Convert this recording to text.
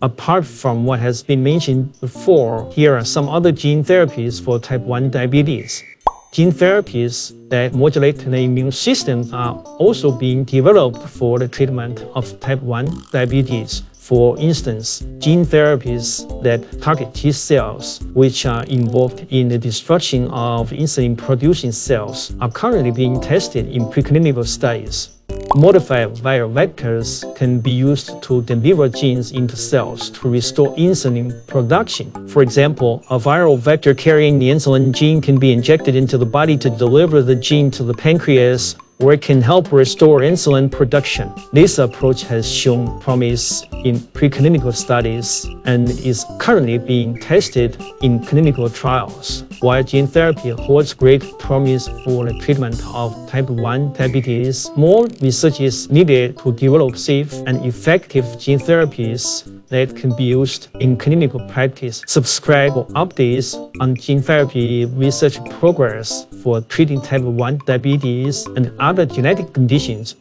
Apart from what has been mentioned before, here are some other gene therapies for type 1 diabetes. Gene therapies that modulate the immune system are also being developed for the treatment of type 1 diabetes. For instance, gene therapies that target T cells, which are involved in the destruction of insulin-producing cells, are currently being tested in preclinical studies. Modified viral vectors can be used to deliver genes into cells to restore insulin production. For example, a viral vector carrying the insulin gene can be injected into the body to deliver the gene to the pancreas, where it can help restore insulin production. This approach has shown promise in preclinical studies and is currently being tested in clinical trials. While gene therapy holds great promise for the treatment of type 1 diabetes, more research is needed to develop safe and effective gene therapies that can be used in clinical practice. Subscribe for updates on gene therapy research progress for treating type 1 diabetes and other genetic conditions.